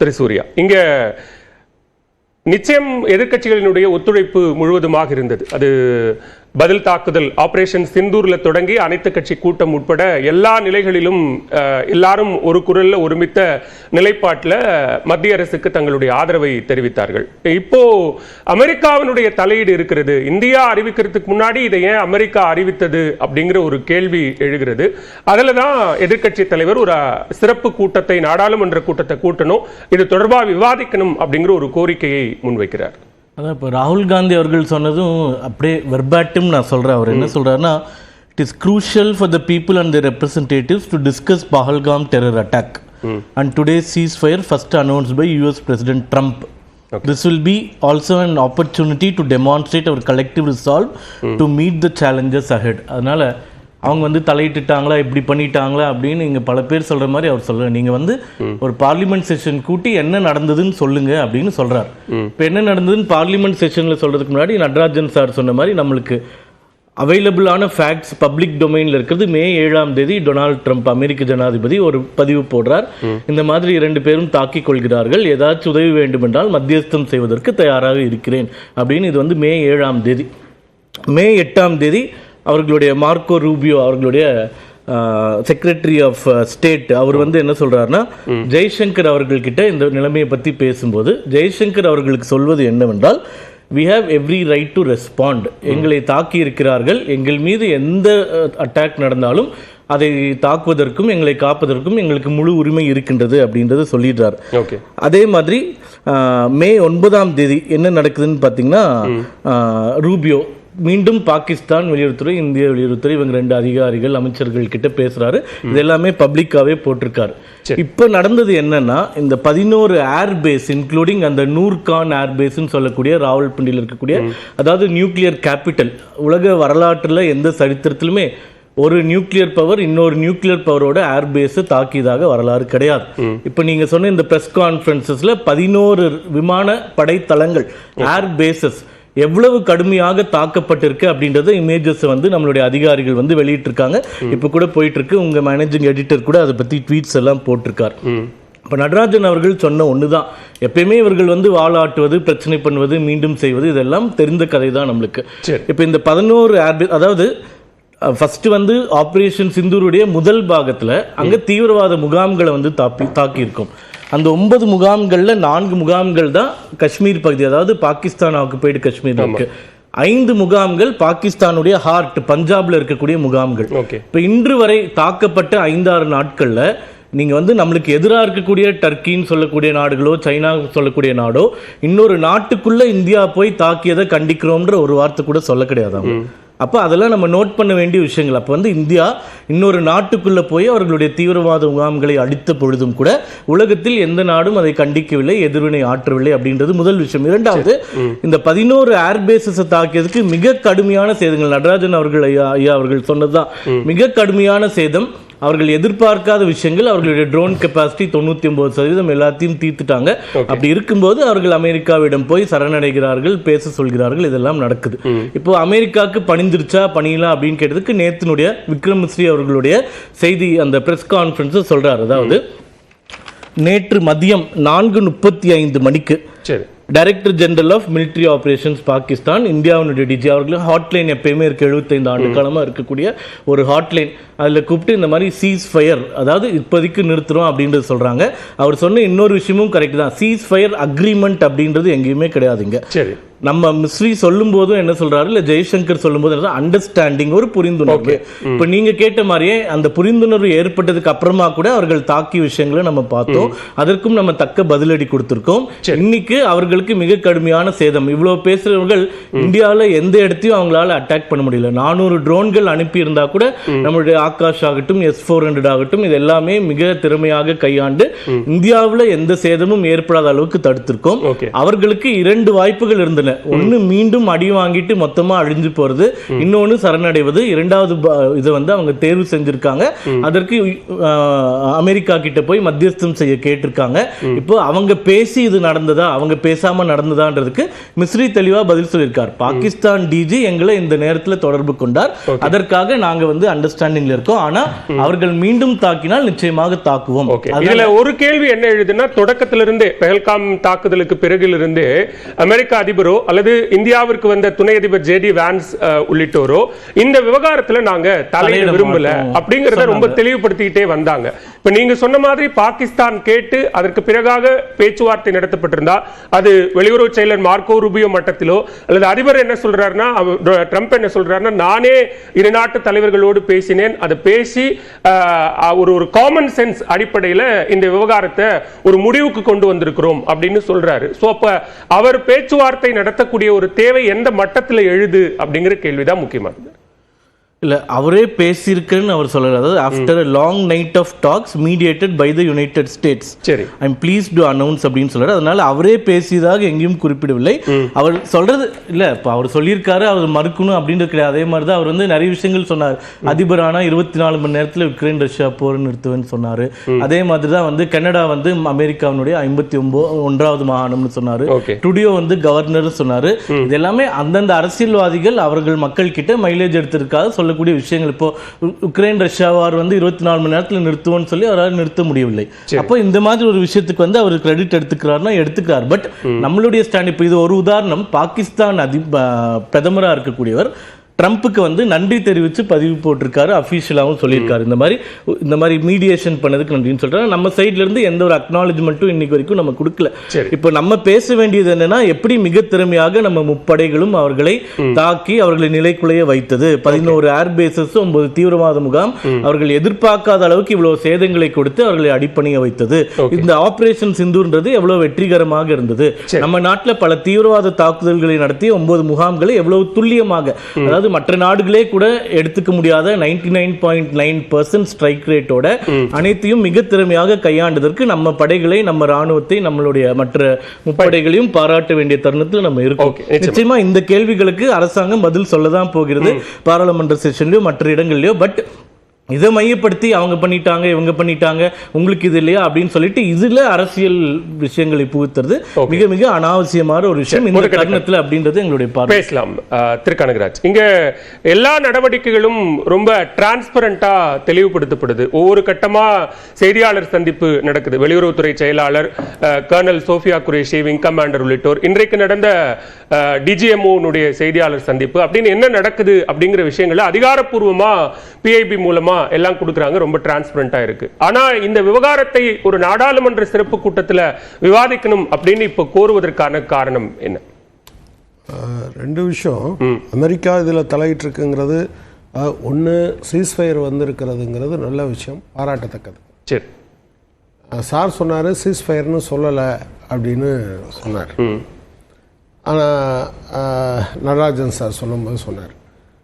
திரு சூர்யா, இங்க நிச்சயம் எதிர்க்கட்சிகளினுடைய ஒத்துழைப்பு முழுவதுமாக இருந்தது. அது பதில் தாக்குதல் ஆபரேஷன் சிந்தூர்ல தொடங்கி அனைத்து கட்சி கூட்டம் உட்பட எல்லா நிலைகளிலும் எல்லாரும் ஒரு குரல்ல ஒருமித்த நிலைப்பாட்டில் மத்திய அரசுக்கு தங்களுடைய ஆதரவை தெரிவித்தார்கள். இப்போ அமெரிக்காவினுடைய தலையீடு இருக்கிறது. இந்தியா அறிவிக்கிறதுக்கு முன்னாடி இதை ஏன் அமெரிக்கா அறிவித்தது அப்படிங்கிற ஒரு கேள்வி எழுகிறது. அதில் தான் எதிர்க்கட்சி தலைவர் ஒரு சிறப்பு கூட்டத்தை, நாடாளுமன்ற கூட்டத்தை கூட்டணும், இது தொடர்பாக விவாதிக்கணும் அப்படிங்கிற ஒரு கோரிக்கையை முன்வைக்கிறார். அதான் இப்போ ராகுல் காந்தி அவர்கள் சொன்னதும் அப்படியே வெர்பாட்டும் நான் சொல்கிறேன். அவர் என்ன சொல்கிறாருன்னா, it is crucial for the people and the representatives to discuss Pahalgam terror attack and today's ceasefire first announced by US president Trump. This will be also an opportunity to demonstrate our collective resolve to meet the challenges ahead. அதனால் அவங்க வந்து தலையிட்டுட்டாங்களா, இப்படி பண்ணிட்டாங்களா அப்படின்னு நீங்கள் பல பேர் சொல்கிற மாதிரி அவர் சொல்ல, நீங்கள் வந்து ஒரு பார்லிமெண்ட் செஷன் கூட்டி என்ன நடந்ததுன்னு சொல்லுங்க அப்படின்னு சொல்கிறார். இப்போ என்ன நடந்ததுன்னு பார்லிமெண்ட் செஷனில் சொல்கிறதுக்கு முன்னாடி நடராஜன் சார் சொன்ன மாதிரி நம்மளுக்கு அவைலபிளான ஃபேக்ட்ஸ் பப்ளிக் டொமைனில் இருக்கிறது. மே 7ஆம் தேதி டொனால்ட் ட்ரம்ப் அமெரிக்க ஜனாதிபதி ஒரு பதிவு போடுறார். இந்த மாதிரி 2 பேரும் தாக்கிக் கொள்கிறார்கள், ஏதாச்சும் உதவி வேண்டுமென்றால் மத்தியஸ்தம் செய்வதற்கு தயாராக இருக்கிறேன் அப்படின்னு. இது வந்து மே 7ஆம் தேதி. மே 8ஆம் தேதி அவர்களுடைய மார்க்கோ ரூபியோ அவர்களுடைய செக்ரட்டரி ஆஃப் ஸ்டேட் அவர் வந்து என்ன சொல்றாருன்னா, ஜெய்சங்கர் அவர்கள்கிட்ட இந்த நிலைமையை பற்றி பேசும்போது ஜெய்சங்கர் அவர்களுக்கு சொல்வது என்னவென்றால், we have every right to respond. எங்களை தாக்கி இருக்கிறார்கள், எங்கள் மீது எந்த அட்டாக் நடந்தாலும் அதை தாக்குவதற்கும் எங்களை காப்பதற்கும் எங்களுக்கு முழு உரிமை இருக்கின்றது அப்படின்றத சொல்லிடுறார். அதே மாதிரி மே 9ஆம் தேதி என்ன நடக்குதுன்னு பார்த்தீங்கன்னா, ரூபியோ மீண்டும் பாகிஸ்தான் வெளியுறவுத்துறை, இந்திய வெளியுறவுத்துறை, இவங்க 2 அதிகாரிகள் அமைச்சர்கள் கிட்ட பேசுறாரு. இது எல்லாமே பப்ளிக்காவே போட்டிருக்காரு. இப்ப நடந்தது என்னன்னா, இந்த 11 ஏர்பேஸ் இன்க்ளூடிங் அந்த நூர்கான் ஏர்பேஸ்ன்னு சொல்லக்கூடிய ராவல்பிண்டியில் இருக்கக்கூடிய, அதாவது நியூக்ளியர் கேபிட்டல், உலக வரலாற்றுல எந்த சரித்திரத்திலுமே ஒரு நியூக்ளியர் பவர் இன்னொரு நியூக்ளியர் பவரோட ஏர்பேஸை தாக்கியதாக வரலாறு கிடையாது. இப்போ நீங்க சொன்ன இந்த பிரஸ் கான்ஃபரன்சஸ்ல 11 விமான படைத்தளங்கள் ஏர்பேசஸ் எவ்வளவு கடுமையாக தாக்கப்பட்டிருக்கு அப்படின்றத இமேஜஸ் வந்து நம்மளுடைய அதிகாரிகள் வந்து வெளியிட்டிருக்காங்க. இப்போ கூட போயிட்டு இருக்கு. உங்க மேனேஜிங் எடிட்டர் கூட அதை பத்தி ட்வீட்ஸ் எல்லாம் போட்டிருக்கார். இப்போ நடராஜன் அவர்கள் சொன்ன ஒன்று தான், எப்பயுமே இவர்கள் வந்து வாளாட்டுவது, பிரச்சனை பண்ணுவது, மீண்டும் செய்வது, இதெல்லாம் தெரிந்த கதை தான் நம்மளுக்கு. இப்போ இந்த 11 ஏர்பேஸ், அதாவது ஃபர்ஸ்ட் வந்து ஆபரேஷன் சிந்தூருடைய முதல் பாகத்தில் அங்கே தீவிரவாத முகாம்களை வந்து தாக்கியிருக்கோம். அந்த 9 முகாம்களில் 4 முகாம்கள் தான் காஷ்மீர் பகுதி, அதாவது பாகிஸ்தான் ஆக்குபைடு காஷ்மீர் இருக்கு. 5 முகாம்கள் பாகிஸ்தானுடைய ஹார்ட் பஞ்சாப்ல இருக்கக்கூடிய முகாம்கள். இப்போ இன்று வரை தாக்கப்பட்ட 5-6 நாட்கள்ல நீங்க வந்து நம்மளுக்கு எதிராக இருக்கக்கூடிய டர்க்கின்னு சொல்லக்கூடிய நாடுகளோ, சைனா சொல்லக்கூடிய நாடோ, இன்னொரு நாட்டுக்குள்ள இந்தியா போய் தாக்கியதை கண்டிக்கிறோம்ன்ற ஒரு வார்த்தை கூட சொல்ல கிடையாது. அப்போ அதெல்லாம் நம்ம நோட் பண்ண வேண்டிய விஷயங்கள். அப்போ வந்து இந்தியா இன்னொரு நாட்டுக்குள்ளே போய் அவர்களுடைய தீவிரவாத முகாம்களை அடித்த பொழுதும் கூட உலகத்தில் எந்த நாடும் அதை கண்டிக்கவில்லை, எதிர்வினை ஆற்றவில்லை அப்படின்றது முதல் விஷயம். இரண்டாவது, இந்த 11 ஏர்பேஸஸை தாக்கியதுக்கு மிக கடுமையான சேதங்கள் நடராஜன் அவர்கள் ஐயா அவர்கள் சொன்னதுதான். மிக கடுமையான சேதம், அவர்கள் எதிர்பார்க்காத விஷயங்கள். அவர்களுடைய ட்ரோன் கெப்பாசிட்டி 99% எல்லாத்தையும் தீர்த்துட்டாங்க. அப்படி இருக்கும்போது அவர்கள் அமெரிக்காவிடம் போய் சரணடைகிறார்கள், பேச சொல்கிறார்கள், இதெல்லாம் நடக்குது. இப்போ அமெரிக்காவுக்கு பணிந்துருச்சா பணியலாம் அப்படின்னு கேட்டதுக்கு நேத்தினுடைய விக்ரம் மிஸ்ரி அவர்களுடைய செய்தி அந்த பிரஸ் கான்ஃபரன்ஸ் சொல்றாரு. அதாவது நேற்று மதியம் 4:35 மணிக்கு director general of military operations Pakistan, இந்தியாவுடைய டிஜி அவர்களுக்கு ஹாட்லைன் எப்பயுமே இருக்கு, 75 ஆண்டு காலமாக இருக்கக்கூடிய ஒரு ஹாட்லைன். அதில் கூப்பிட்டு இந்த மாதிரி சீஸ் ஃபயர், அதாவது இப்போதைக்கு நிறுத்துறோம் அப்படின்றது சொல்கிறாங்க. அவர் சொன்ன இன்னொரு விஷயமும் கரெக்ட் தான், சீஸ் ஃபயர் அக்ரிமெண்ட் அப்படின்றது எங்கேயுமே கிடையாதுங்க. சரி, நம்ம மிஸ்ரி சொல்லும் போதும் என்ன சொல்றாரு, இல்ல ஜெய்சங்கர் சொல்லும் போது அண்டர்ஸ்டாண்டிங், ஒரு புரிந்துணர்வு. இப்ப நீங்க கேட்ட மாதிரியே அந்த புரிந்துணர்வு ஏற்பட்டதுக்கு அப்புறமா கூட அவர்கள் தாக்கிய விஷயங்களை நம்ம பார்த்தோம். அதற்கும் நம்ம தக்க பதிலடி கொடுத்திருக்கோம். இன்னைக்கு அவர்களுக்கு மிக கடுமையான சேதம். இவ்வளவு பேசுறவர்கள் இந்தியாவில் எந்த இடத்தையும் அவங்களால அட்டாக் பண்ண முடியல. 400 ட்ரோன்கள் அனுப்பி இருந்தா கூட நம்மளுடைய ஆகாஷ் ஆகட்டும், S-400 ஆகட்டும், இது எல்லாமே மிக திறமையாக கையாண்டு இந்தியாவில் எந்த சேதமும் ஏற்படாத அளவுக்கு தடுத்திருக்கோம். அவர்களுக்கு 2 வாய்ப்புகள் இருந்தன. இல்லை. ஒன்று மீண்டும் அடி வாங்கிட்டு மொத்தமாக அழிஞ்சு போகிறது, இன்னொன்று சரணடைவது. இரண்டாவது இதை வந்து அவங்க தேர்வு செஞ்சுருக்காங்க. அதற்கு அமெரிக்கா கிட்ட போய் மத்தியஸ்தம் செய்ய கேட்டிருக்காங்க. இப்போ அவங்க பேசி இது நடந்ததா அவங்க பேசாமல் நடந்ததான்றதுக்கு மிஸ்ரி தெளிவாக பதில் சொல்லியிருக்கார். பாகிஸ்தான் டிஜி எங்களை இந்த நேரத்தில் தொடர்பு கொண்டார், அதற்காக நாங்கள் வந்து அண்டர்ஸ்டாண்டிங்ல இருக்கோம், ஆனால் அவர்கள் மீண்டும் தாக்கினால் நிச்சயமாக தாக்குவோம். இதுல ஒரு கேள்வி என்ன எழுதுன்னா, தொடக்கத்திலிருந்தே பெஹல்காம் தாக்குதலுக்கு பிறகிலிருந்தே அமெரிக்க அதிபரோ அல்லது இந்தியாவிற்கு வந்த துணை அதிபர் ஜேடி வான்ஸ் உள்ளிட்டோரோ இந்த விவகாரத்துல நாங்க தலையிட விரும்பல அப்படிங்கறத ரொம்ப தெளிவுபடுத்திக்கிட்டே வந்தாங்க. இப்ப நீங்க சொன்ன மாதிரி பாகிஸ்தான் கேட்டு அதற்கு பிறகாக பேச்சுவார்த்தை நடத்தப்பட்டிருந்தா அது வெளியுறவு செயலர் மார்க்கோ ரூபியோ மட்டத்திலோ அல்லது அதிபர் என்ன சொல்றாருன்னா, ட்ரம்ப் என்ன சொல்றாருன்னா, நானே இரு நாட்டு தலைவர்களோடு பேசினேன், அதை பேசி ஒரு காமன் சென்ஸ் அடிப்படையில் இந்த விவகாரத்தை ஒரு முடிவுக்கு கொண்டு வந்திருக்கிறோம் அப்படின்னு சொல்றாரு. சோ அப்ப அவர் பேச்சுவார்த்தை நடத்தக்கூடிய ஒரு தேவை எந்த மட்டத்தில் எழுது அப்படிங்கிற கேள்விதான் முக்கியமானது. இல்லை, அவரே பேசியிருக்குன்னு அவர் சொல்லல. அதாவது after a long night of talks mediated by the United States, சரி, I am pleased to announce அப்படின்னு சொல்றாரு. அதனால அவரே பேசியதாக எங்கேயும் குறிப்பிடவில்லை. அவர் சொல்றது இல்லை, இப்போ அவர் சொல்லியிருக்காரு அவர் மறுக்கணும் அப்படின்றது கிடையாது. அதே மாதிரி தான் அவர் வந்து நிறைய விஷயங்கள் சொன்னார். அதிபரானா 24 மணி நேரத்தில் உக்ரைன் ரஷ்யா போர் நிறுத்துவேன்னு சொன்னார். அதே மாதிரி தான் வந்து கனடா வந்து அமெரிக்காவினுடைய 51வது மாகாணம்னு சொன்னார். டுடியோ வந்து கவர்னர் சொன்னார். இது எல்லாமே அந்தந்த அரசியல்வாதிகள் அவர்கள் மக்கள் கிட்ட மைலேஜ் எடுத்திருக்காது சொல்லக்கூடிய விஷயங்கள். இப்போ உக்ரைன் ரஷ்யா வார் வந்து 24 மணி நேரத்தில் நிறுத்துவோம்னு சொல்லி அவரால் நிறுத்த முடியவில்லை. அப்போ இந்த மாதிரி ஒரு விஷயத்துக்கு வந்து அவர் கிரெடிட் எடுத்துக்கிறாருன்னா எடுத்துக்கிறார். பட் நம்மளுடைய ஸ்டாண்ட் இப்போ இது ஒரு உதாரணம். பாகிஸ்தான் பிரதமராக இருக்கக்கூடியவர் ட்ரம்ப்புக்கு வந்து நன்றி தெரிவித்து பதிவு போட்டிருக்காரு, அஃபீஷியலாகவும் சொல்லியிருக்காரு. இந்த மாதிரி மீடியேஷன் பண்ணதுக்கு நன்றின்னு சொல்றாரு. நம்ம சைட்ல இருந்து எந்த ஒரு அக்னாலஜ்மெண்ட்டும் இன்னைக்கு வரைக்கும் நம்ம கொடுக்கல. இப்போ நம்ம பேச வேண்டியது என்னன்னா, எப்படி மிக திறமையாக நம்ம முப்படைகளும் அவர்களை தாக்கி அவர்களை நிலைக்குலைய வைத்தது. 11 ஏர்பேசஸ், 9 தீவிரவாத முகாம், அவர்கள் எதிர்பார்க்காத அளவுக்கு இவ்வளவு சேதங்களை கொடுத்து அவர்களை அடிப்பணிய வைத்தது. இந்த ஆபரேஷன் சிந்தூர்ன்றது எவ்வளவு வெற்றிகரமாக இருந்தது. நம்ம நாட்டில் பல தீவிரவாத தாக்குதல்களை நடத்திய 9 முகாம்களை எவ்வளவு துல்லியமாக, அதாவது மற்ற நாடுகளே கூட எடுத்துக்க முடியாத 99.9% ஸ்ட்ரைக் ரேட்டோட அனைத்தையும் மிக திறமையாக கையாண்டதற்கு நம்ம படைகளை, நம்ம ராணுவத்தை, நம்மளுடைய மற்ற முப்படைகளையும் பாராட்ட வேண்டிய தருணத்தில் நம்ம இருக்கோம். நிச்சயமா இந்த கேள்விகளுக்கு அரசாங்கம் பதில் சொல்லதான் போகிறது, பாராளுமன்ற செஷன்லயோ மற்ற இடங்கள்லயோ. பட் இதை மையப்படுத்தி அவங்க பண்ணிட்டாங்க இவங்க பண்ணிட்டாங்க உங்களுக்கு இது இல்லையா அப்படின்னு சொல்லிட்டு இதுல அரசியல் விஷயங்களை புகுத்துறது மிக மிக அனாவசியமான ஒரு விஷயம் இந்த தருணத்தில் அப்படின்றது எங்களுடைய பார்வை. பேசலாம் திரு கனகராஜ். இங்க எல்லா நடவடிக்கைகளும் ரொம்ப டிரான்ஸ்பரண்டா தெளிவுபடுத்தப்படுது. ஒவ்வொரு கட்டமா செய்தியாளர் சந்திப்பு நடக்குது. வெளியுறவுத்துறை செயலாளர் colonel Sofiya Qureshi, wing commander உள்ளிட்டோர், இன்றைக்கு நடந்த டிஜிஎம்ஓ செய்தியாளர் சந்திப்பு அப்படின்னு என்ன நடக்குது அப்படிங்கிற விஷயங்களை அதிகாரப்பூர்வமா பிஐபி மூலமா எல்லாம் கொடுக்குறாங்க. ரொம்ப டிரான்ஸ்பரண்டா இருக்கு. ஆனா இந்த விவகாரத்தை ஒரு நாடாளுமன்ற சிறப்பு கூட்டத்தில் விவாதிக்கணும் அப்படின்னு இப்ப கோருவதற்கான காரணம் என்ன? ரெண்டு விஷயம். அமெரிக்கா இதில் தலையிட்டு இருக்குங்கிறது ஒன்று, சீஸ்ஃபயர் வந்திருக்கிறதுங்கிறது நல்ல விஷயம், பாராட்டத்தக்கது. சரி, சார் சொன்னார் சீஸ்ஃபயர்னு சொல்லலை அப்படின்னு சொன்னார். ஆனால் நடராஜன் சார் சொல்லும்போது சொன்னார்